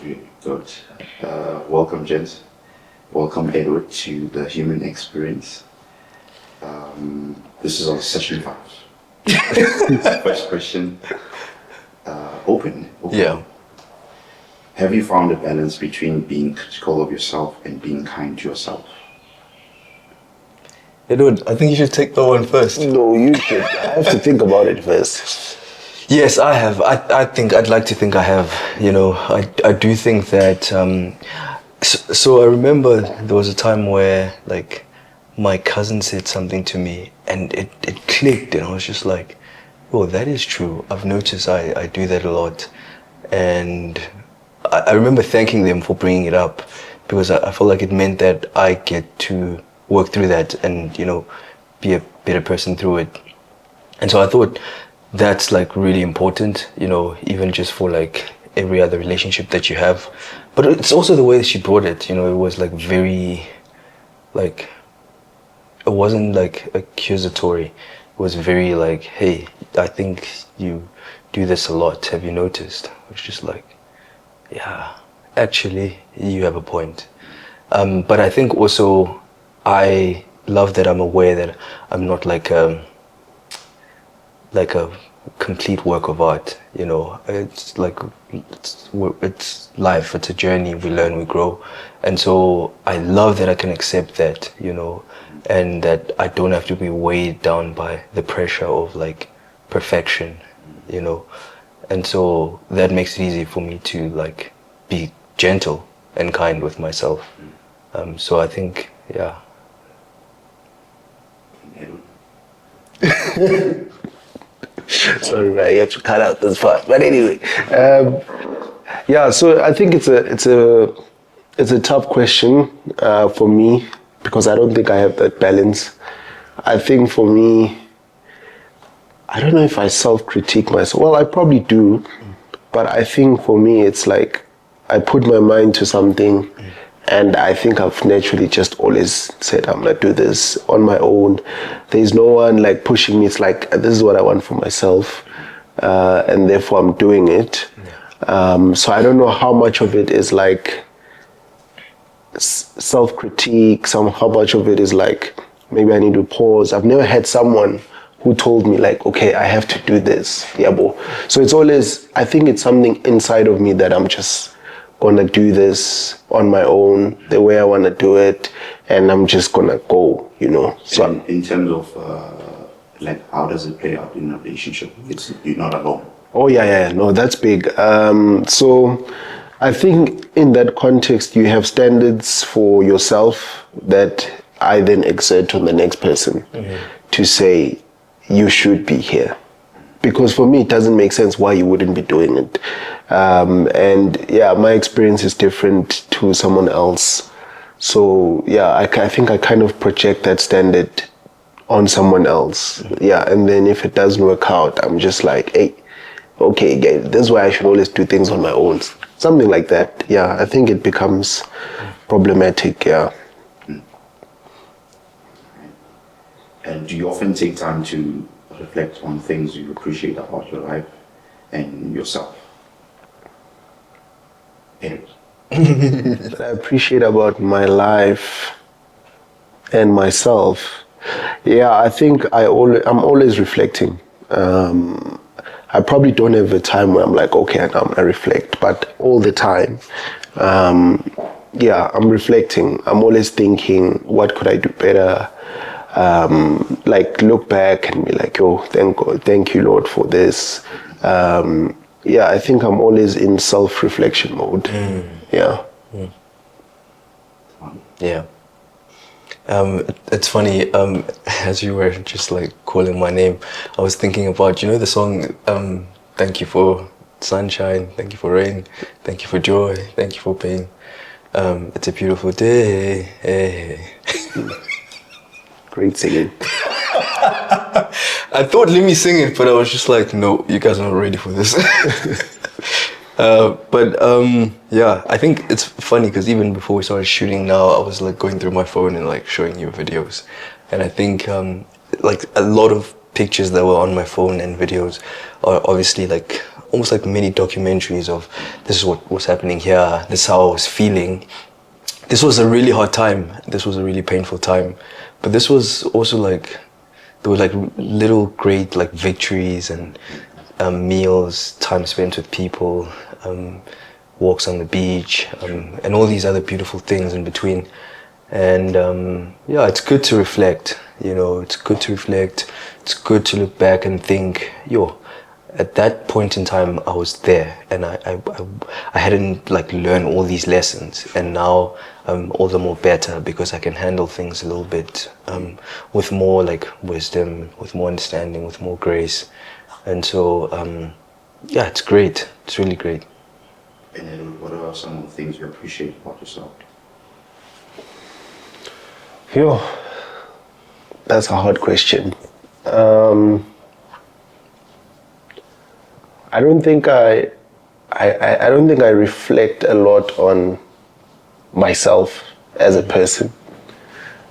Good. Welcome, gents. Welcome, Edward, to the Hueman Experience. This is our session 5. First question. Open. Yeah. Have you found a balance between being critical of yourself and being kind to yourself? Edward, I think you should take that one first. No, you should. I have to think about it first. Yes, I have. I'd like to think I have. You know, I do think that. So I remember there was a time where like my cousin said something to me and it clicked, and I was just like, oh, that is true. I've noticed I do that a lot. And I remember thanking them for bringing it up, because I felt like it meant that I get to work through that and, you know, be a better person through it. And so I thought that's like really important, you know, even just for like every other relationship that you have. But it's also the way that she brought it, you know, it was like very, like, it wasn't like accusatory. It was very like, hey, I think you do this a lot. Have you noticed? I was just like, yeah, actually, you have a point. But I think also I love that I'm aware that I'm not like a complete work of art, you know. It's like it's life, it's a journey. We learn, we grow, and so I love that I can accept that, you know, and that I don't have to be weighed down by the pressure of like perfection, you know. And so that makes it easy for me to like be gentle and kind with myself. So I think, yeah. Sorry, man, you have to cut out this part. But anyway, yeah. So I think it's a tough question for me, because I don't think I have that balance. I think for me, I don't know if I self-critique myself. Well, I probably do, but I think for me, it's like I put my mind to something, and I think I've naturally just always said, I'm gonna do this on my own. There's no one like pushing me. It's like, this is what I want for myself, and therefore I'm doing it. So I don't know how much of it is like self-critique, how much of it is like, maybe I need to pause. I've never had someone who told me like, okay, I have to do this. Yeah, bo. So it's always, I think it's something inside of me that I'm just gonna do this on my own, the way I wanna do it, and I'm just gonna go, you know. So in terms of like, how does it play out in a relationship? You're not alone. Oh yeah, no, that's big. So I think in that context, you have standards for yourself that I then exert on the next person to say, you should be here. Because for me, it doesn't make sense why you wouldn't be doing it. And yeah, my experience is different to someone else. So yeah, I think I kind of project that standard on someone else. Yeah, and then if it doesn't work out, I'm just like, hey, okay, again, this is why I should always do things on my own. Something like that. Yeah, I think it becomes problematic, yeah. And do you often take time to reflect on things you appreciate about your life and yourself? That I appreciate about my life and myself. Yeah, I think I'm always reflecting. I probably don't have a time where I'm like, okay, now I'm gonna reflect, but all the time, yeah, I'm reflecting. I'm always thinking, what could I do better? Like look back and be like, oh, thank you, Lord, for this. Yeah, I think I'm always in self-reflection mode. Yeah. Yeah. It's funny, as you were just like calling my name, I was thinking about, you know, the song, thank you for sunshine, thank you for rain, thank you for joy, thank you for pain. It's a beautiful day. Hey. Great singing. I thought, let me sing it, but I was just like, no, you guys are not ready for this. Yeah, I think it's funny because even before we started shooting now, I was like going through my phone and like showing you videos. And I think like a lot of pictures that were on my phone and videos are obviously like almost like mini documentaries of this is what was happening here, this is how I was feeling. This was a really hard time. This was a really painful time. But this was also like, there were like little great like victories and meals, time spent with people, walks on the beach, and all these other beautiful things in between. And yeah, it's good to reflect, you know, it's good to reflect. It's good to look back and think, yo, at that point in time, I was there and I hadn't like learned all these lessons, and now I'm all the more better because I can handle things a little bit with more like wisdom, with more understanding, with more grace. And so, yeah, it's great. It's really great. And then what are some of the things you appreciate about yourself? Yo, that's a hard question. I don't think I reflect a lot on myself as a person.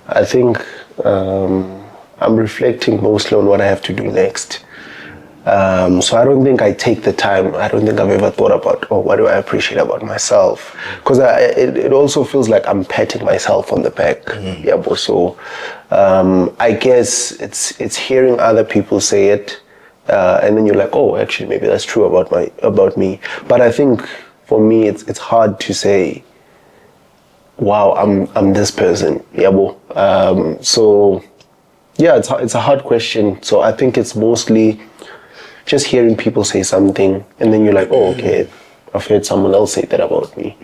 I think I'm reflecting mostly on what I have to do next. So I don't think I take the time. I don't think I've ever thought about, oh, what do I appreciate about myself? Because it also feels like I'm patting myself on the back. Yeah, but so I guess it's hearing other people say it, and then you're like, oh, actually, maybe that's true about me. But I think for me, it's hard to say, wow, I'm this person. Yeah, so yeah, it's a hard question. So I think it's mostly just hearing people say something, and then you're like, oh, okay, I've heard someone else say that about me.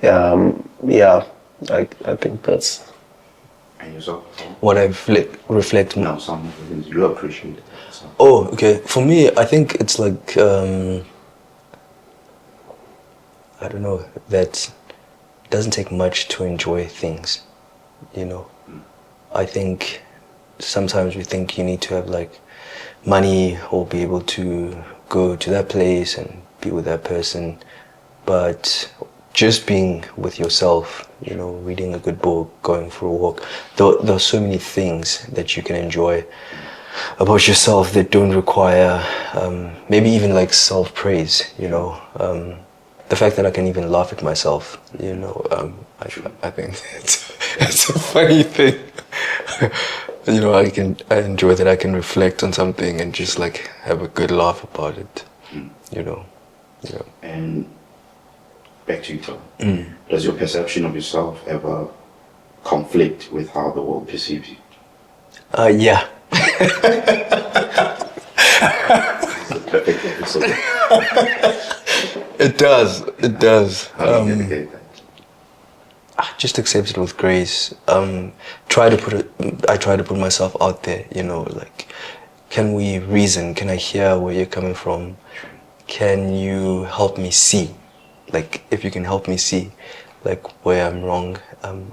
Yeah, I think that's. And yourself? What I reflect Now, some of the things you appreciate. So. Oh, okay. For me, I think it's like, I don't know, that it doesn't take much to enjoy things, you know. I think sometimes we think you need to have like money or be able to go to that place and be with that person, but just being with yourself, you know, reading a good book, going for a walk, there are so many things that you can enjoy about yourself that don't require maybe even like self-praise, you know. The fact that I can even laugh at myself, you know, I think it's a funny thing. You know, I enjoy that I can reflect on something and just like have a good laugh about it, you know. Yeah. And back to you, Tom. Does your perception of yourself ever conflict with how the world perceives you? Yeah. Perfect episode. It does. How do you navigate that? Just accept it with grace. I try to put myself out there, you know, like, can we reason? Can I hear where you're coming from? Can you help me see? Like, if you can help me see, like, where I'm wrong,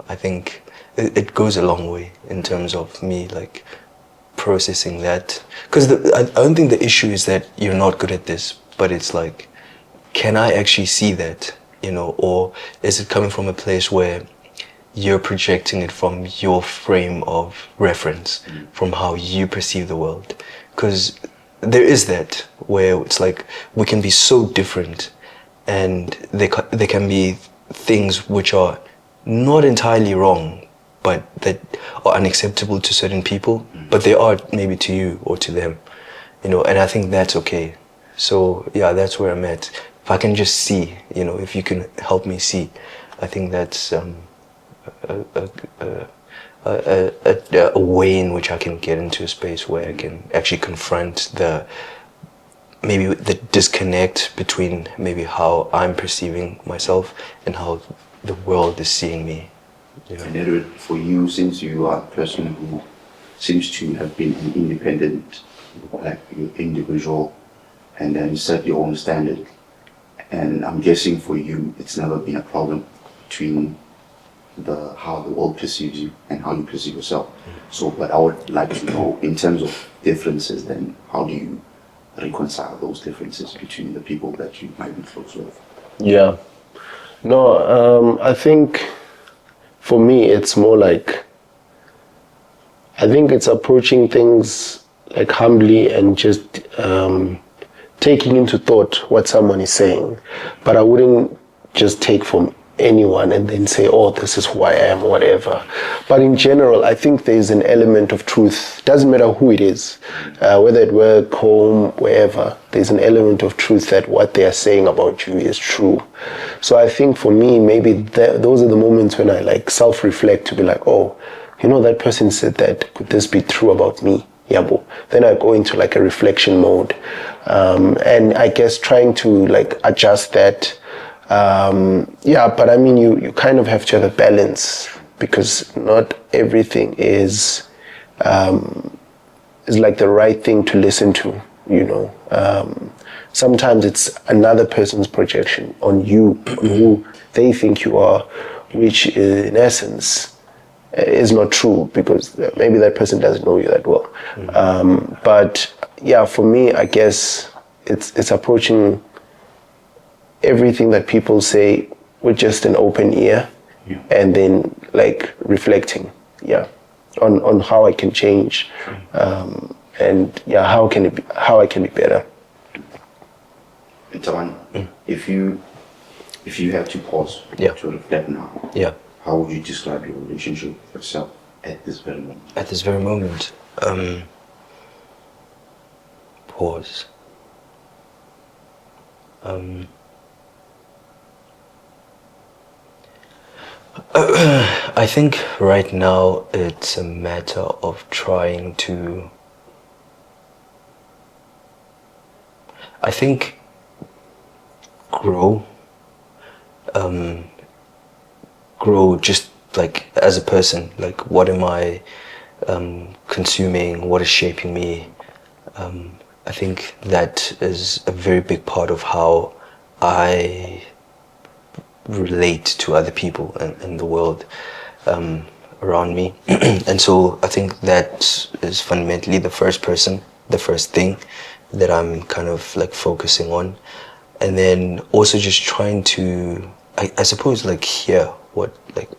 I think it goes a long way in terms of me, like, processing that. Because I don't think the issue is that you're not good at this, but it's like, can I actually see that, you know, or is it coming from a place where you're projecting it from your frame of reference, from how you perceive the world? Because there is that where it's like we can be so different, and there can be things which are not entirely wrong, but that are unacceptable to certain people, but they are maybe to you or to them, you know, and I think that's okay. So yeah, that's where I'm at. If I can just see, you know, if you can help me see, I think that's a way in which I can get into a space where I can actually confront maybe the disconnect between maybe how I'm perceiving myself and how the world is seeing me. You know? And Edward, for you, since you are a person who seems to have been an independent, like individual, and then you set your own standard, and I'm guessing for you, it's never been a problem between how the world perceives you and how you perceive yourself. So, but I would like to know, in terms of differences, then how do you reconcile those differences between the people that you might be close with? Yeah. No, I think for me, it's more like, I think it's approaching things like humbly and just taking into thought what someone is saying, but I wouldn't just take from anyone and then say, oh, this is who I am, whatever. But in general, I think there's an element of truth. Doesn't matter who it is, whether at work, home, wherever, there's an element of truth that what they are saying about you is true. So I think for me, maybe those are the moments when I like self-reflect to be like, oh, you know, that person said that, could this be true about me? Yabo. Then I go into like a reflection mode. And I guess trying to like adjust that. But I mean, you kind of have to have a balance, because not everything is like the right thing to listen to, you know. Sometimes it's another person's projection on you, on who they think you are, which in essence is not true, because maybe that person doesn't know you that well. But yeah, for me, I guess it's approaching everything that people say with just an open ear, and then like reflecting, on how I can change, and how I can be better. Thabani, if you have to pause to reflect now, how would you describe your relationship with yourself at this very moment? At this very moment, pause. I think right now it's a matter of trying to, I think, grow just like as a person. Like, what am I consuming? What is shaping me? I think that is a very big part of how I relate to other people and the world around me. And so I think that is fundamentally the first thing that I'm kind of like focusing on. And then also just trying to, I suppose, like hear what like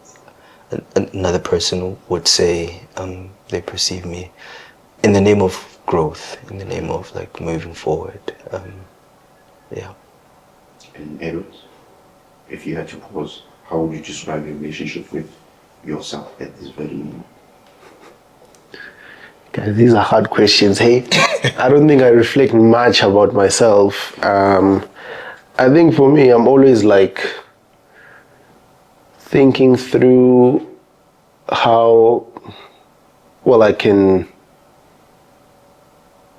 another person would say they perceive me, in the name of growth, in the name of like moving forward. And Edward, if you had to pause, how would you describe your relationship with yourself at this very moment? Guys, these are hard questions, hey? I don't think I reflect much about myself. I think for me, I'm always like thinking through how well I can,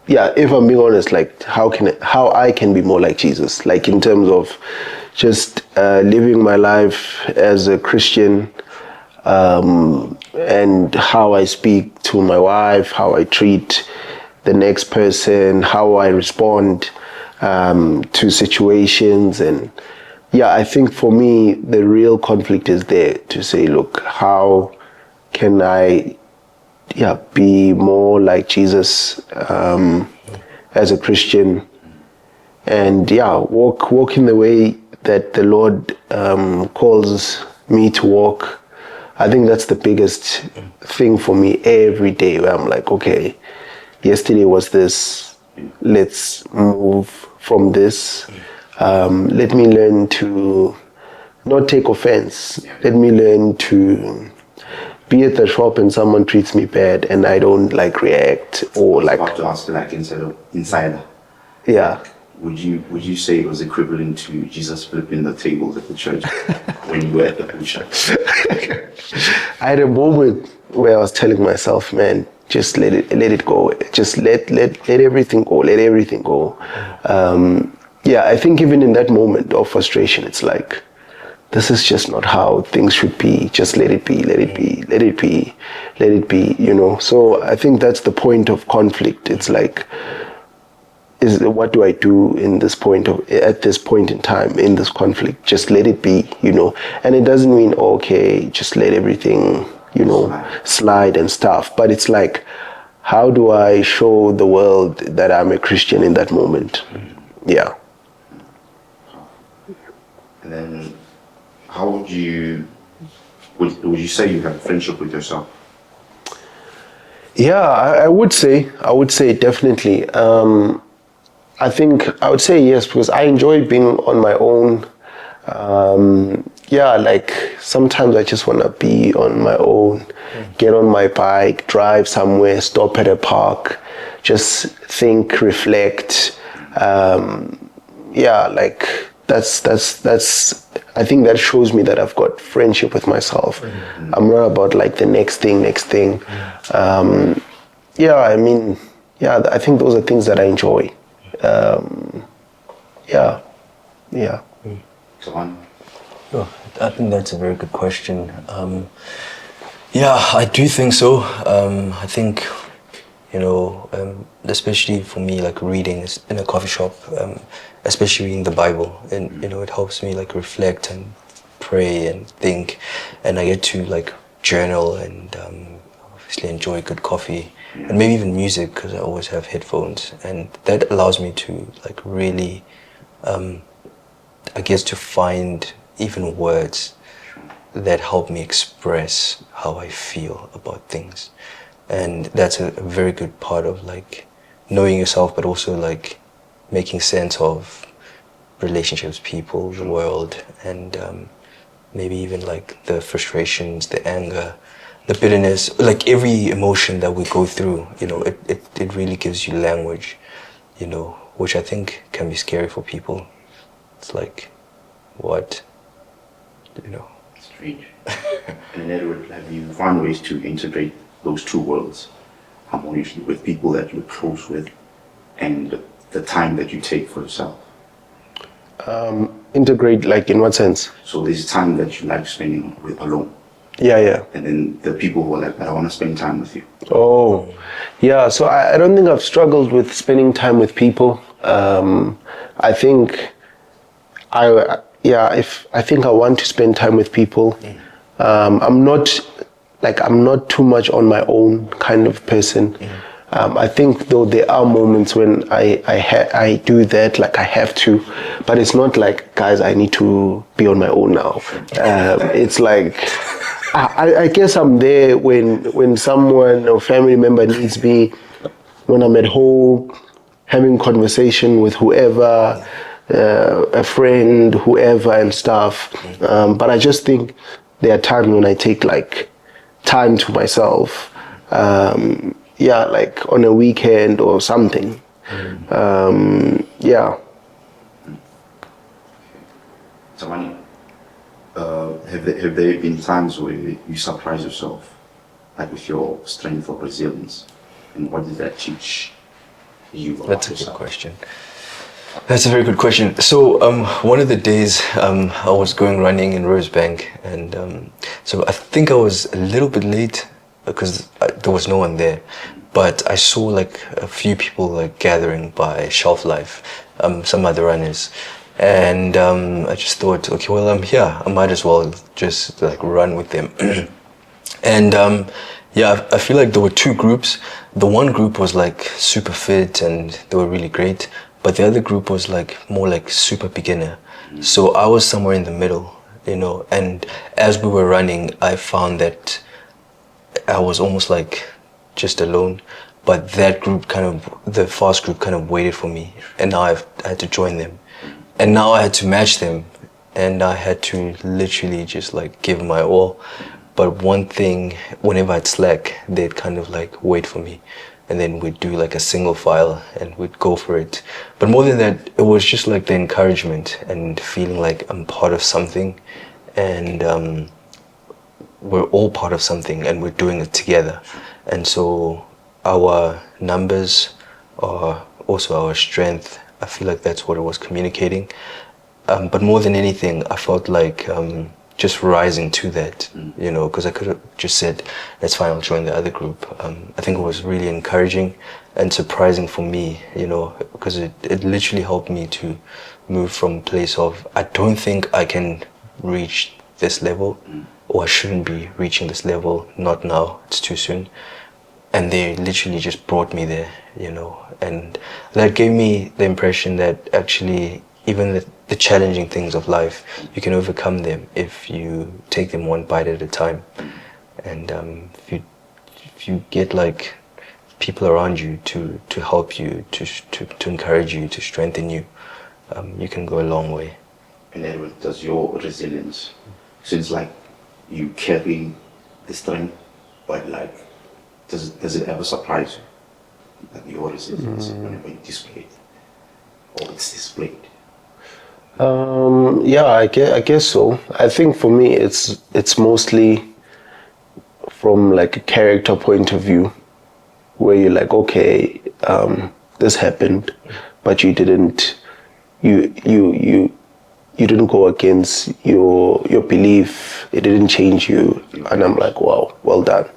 if I'm being honest, like how I can be more like Jesus, like in terms of just living my life as a Christian, and how I speak to my wife, how I treat the next person, how I respond to situations. And I think for me, the real conflict is there to say, look, how can I be more like Jesus as a Christian, and walk in the way that the Lord calls me to walk. I think that's the biggest thing for me every day, where I'm like, okay, yesterday was this, let's move from this. Let me learn to not take offense. Let me learn to be at the shop and someone treats me bad and I don't like react or like. I have to ask, like, insider. Yeah. Would you say it was equivalent to Jesus flipping the tables at the church when you were at the butcher? I had a moment where I was telling myself, man, just let it go. Just let everything go. Let everything go. I think even in that moment of frustration, it's like, this is just not how things should be. Just let it be, let it be, let it be, let it be, you know. So I think that's the point of conflict. It's like, what do I do at this point in time in this conflict? Just let it be, you know. And it doesn't mean, okay, just let everything, you know, slide and stuff. But it's like, how do I show the world that I'm a Christian in that moment? Yeah. And then, how would you say you have a friendship with yourself? Yeah, I would say definitely. I think I would say yes, because I enjoy being on my own. Yeah, like sometimes I just want to be on my own, get on my bike, drive somewhere, stop at a park, just think, reflect. Yeah, like that's I think that shows me that I've got friendship with myself. I'm not about like the next thing. Yeah, I mean, yeah, I think those are things that I enjoy. Yeah, yeah. So on. Oh, I think that's a very good question. Yeah, I do think so. I think, especially for me, like reading in a coffee shop, especially reading the Bible, and it helps me like reflect and pray and think, and I get to like journal and obviously enjoy good coffee and maybe even music because I always have headphones, and that allows me to like really, I guess, to find even words that help me express how I feel about things. And that's a very good part of like knowing yourself, but also like making sense of relationships, people, the world, and maybe even like the frustrations, the anger, the bitterness, like every emotion that we go through, it really gives you language, which I think can be scary for people. It's like, what, Strange. And Edward, have you found ways to integrate those two worlds harmoniously with people that you're close with and the time that you take for yourself? Integrate, like in what sense? So there's time that you like spending with alone, Yeah. and then the people who are like, I want to spend time with you. Oh, yeah. So I don't think I've struggled with spending time with people. I think I think I want to spend time with people. I'm not too much on my own kind of person. I think though there are moments when I do that, like I have to, but it's not like, guys, I need to be on my own now. It's like I guess I'm there when someone or family member needs me, when I'm at home having conversation with whoever, a friend, whoever and stuff. But I just think there are times when I take like time to myself. Yeah, like on a weekend or something. Yeah. Thabani, have there been times where you surprise yourself, like with your strength or resilience, and what did that teach you about That's a yourself? good question. That's a very good question. So one of the days I was going running in Rosebank, and so I think I was a little bit late because there was no one there, but I saw like a few people like gathering by Shelf Life, some other runners, and I just thought, okay, well, I'm here, I might as well just like run with them. And yeah, I feel like there were two groups. The one group was like super fit and they were really great, but the other group was like more like super beginner. So I was somewhere in the middle, and as we were running, I found that I was almost like just alone, but that group the fast group kind of waited for me, and now I had to join them, and now I had to match them, and I had to literally just like give my all. But one thing, whenever I'd slack, they'd kind of like wait for me, and then we'd do like a single file and we'd go for it. But more than that, it was just like the encouragement and feeling like I'm part of something, and we're all part of something and we're doing it together. And so our numbers are also our strength. I feel like that's what it was communicating. But more than anything, I felt like just rising to that, because I could have just said, that's fine, I'll join the other group. I think it was really encouraging and surprising for me, because it literally helped me to move from a place of, I don't think I can reach this level, or I shouldn't be reaching this level, not now, it's too soon. And they literally just brought me there, and that gave me the impression that actually even the challenging things of life, you can overcome them if you take them one bite at a time. And if you get like people around you to help you, to encourage you, to strengthen you, you can go a long way. And Edward, does your resilience, since like you carry the strength, but like, does it ever surprise you? Like your resilience whenever you display it, or it's displayed? Yeah, I guess so. I think for me, it's mostly from like a character point of view, where you're like, okay, this happened, but you didn't, you didn't go against your belief. It didn't change you, and I'm like, wow, well done.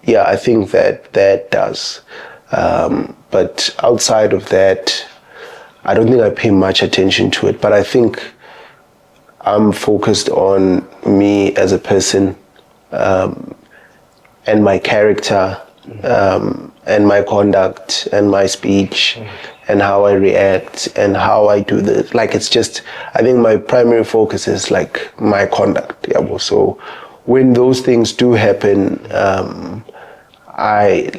Yeah, I think that does. But outside of that, I don't think I pay much attention to it. But I think I'm focused on me as a person, and my character, and my conduct and my speech, and how I react and how I do this. Like, it's just, I think my primary focus is like my conduct. Yeah. So when those things do happen, I'm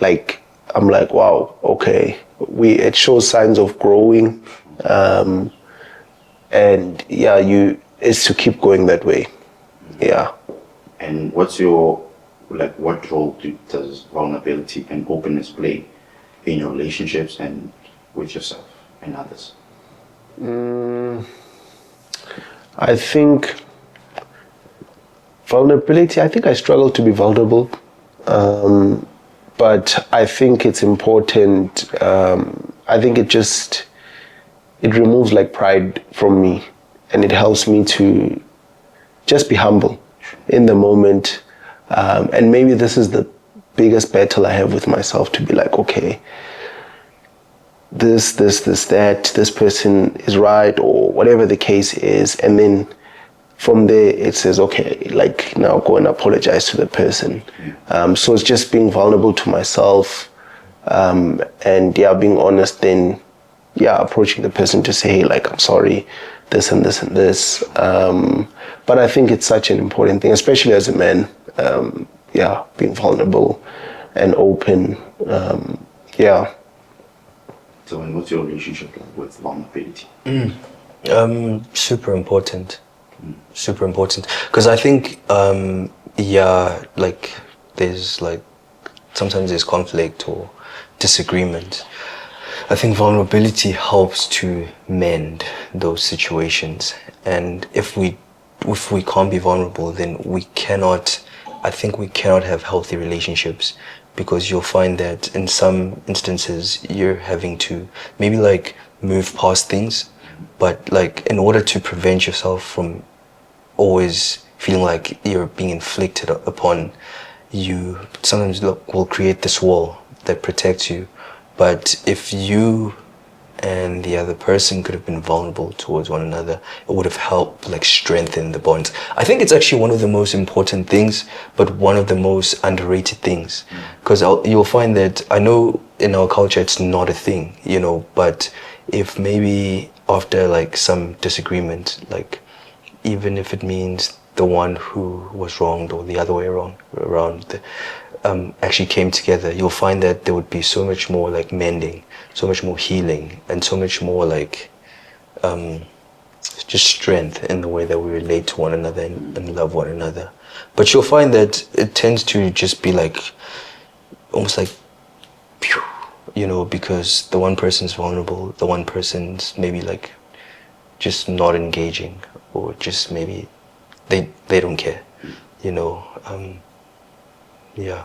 like, wow, okay, it shows signs of growing, and yeah, it's to keep going that way. Yeah. And what role does vulnerability and openness play in your relationships and with yourself and others? I think vulnerability, I think I struggle to be vulnerable. But I think it's important. I think it removes like pride from me, and it helps me to just be humble in the moment. And maybe this is the biggest battle I have with myself, to be like, okay, this, this person is right, or whatever the case is. And then from there it says, okay, like, now go and apologize to the person. So it's just being vulnerable to myself, and yeah, being honest, then yeah, approaching the person to say, hey, like, I'm sorry, this and this and this. But I think it's such an important thing, especially as a man. Yeah, being vulnerable and open. Yeah. So, and what's your relationship like with vulnerability? Super important. Super important. Because I think, yeah, like, there's like, sometimes there's conflict or disagreement. I think vulnerability helps to mend those situations. And if we can't be vulnerable, then I think we cannot have healthy relationships, because you'll find that in some instances you're having to maybe like move past things, but like in order to prevent yourself from always feeling like you're being inflicted upon, you sometimes will create this wall that protects you. But if you and the other person could have been vulnerable towards one another, it would have helped like strengthen the bonds. I think it's actually one of the most important things, but one of the most underrated things, because you'll find that, I know in our culture it's not a thing, you know, but if maybe after like some disagreement, like even if it means the one who was wronged or the other way around actually came together, you'll find that there would be so much more like mending, so much more healing, and so much more like just strength in the way that we relate to one another and love one another. But you'll find that it tends to just be like almost like, you know, because the one person's vulnerable, the one person's maybe like just not engaging, or just maybe they don't care, you know. Yeah.